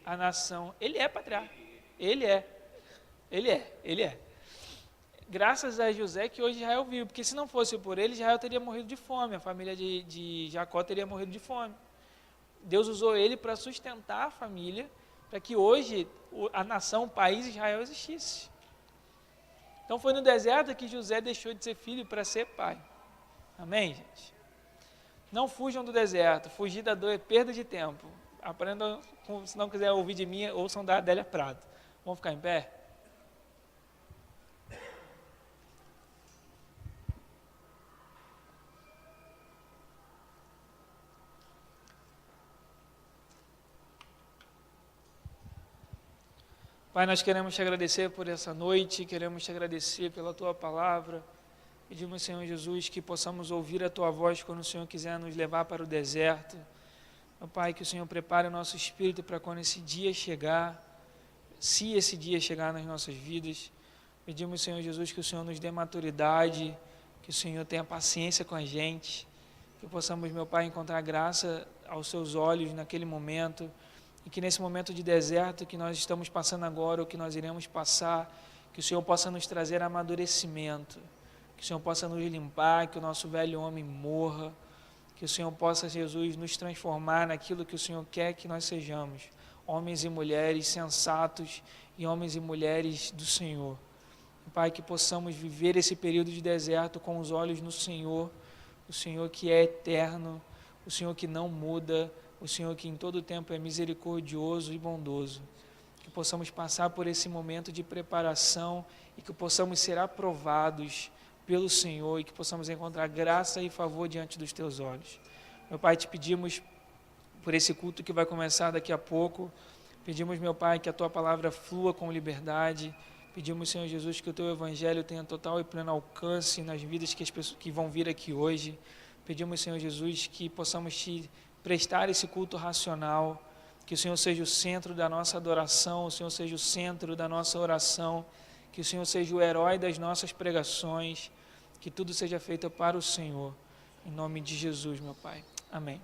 A nação, ele é patriarca. Ele é. Graças a José que hoje Israel vive. Porque se não fosse por ele, Israel teria morrido de fome. A família de Jacó teria morrido de fome. Deus usou ele para sustentar a família, para que hoje a nação, o país Israel existisse. Então foi no deserto que José deixou de ser filho para ser pai. Amém, gente? Não fujam do deserto. Fugir da dor é perda de tempo. Aprendam, se não quiser ouvir de mim, ouçam da Adélia Prado. Vamos ficar em pé? Pai, nós queremos te agradecer por essa noite, queremos te agradecer pela tua palavra. Pedimos, Senhor Jesus, que possamos ouvir a tua voz quando o Senhor quiser nos levar para o deserto. Meu Pai, que o Senhor prepare o nosso espírito para quando esse dia chegar, se esse dia chegar nas nossas vidas. Pedimos, Senhor Jesus, que o Senhor nos dê maturidade, que o Senhor tenha paciência com a gente, que possamos, meu Pai, encontrar graça aos seus olhos naquele momento, e que nesse momento de deserto que nós estamos passando agora, ou que nós iremos passar, que o Senhor possa nos trazer amadurecimento, que o Senhor possa nos limpar, que o nosso velho homem morra, que o Senhor possa, Jesus, nos transformar naquilo que o Senhor quer que nós sejamos, homens e mulheres sensatos e homens e mulheres do Senhor. Pai, que possamos viver esse período de deserto com os olhos no Senhor, o Senhor que é eterno, o Senhor que não muda, o Senhor que em todo tempo é misericordioso e bondoso. Que possamos passar por esse momento de preparação e que possamos ser aprovados pelo Senhor e que possamos encontrar graça e favor diante dos teus olhos. Meu Pai, te pedimos por esse culto que vai começar daqui a pouco, pedimos, meu Pai, que a tua palavra flua com liberdade, pedimos, Senhor Jesus, que o teu evangelho tenha total e pleno alcance nas vidas que as pessoas que vão vir aqui hoje. Pedimos, Senhor Jesus, que possamos te prestar esse culto racional, que o Senhor seja o centro da nossa adoração, o Senhor seja o centro da nossa oração, que o Senhor seja o herói das nossas pregações, que tudo seja feito para o Senhor. Em nome de Jesus, meu Pai. Amém.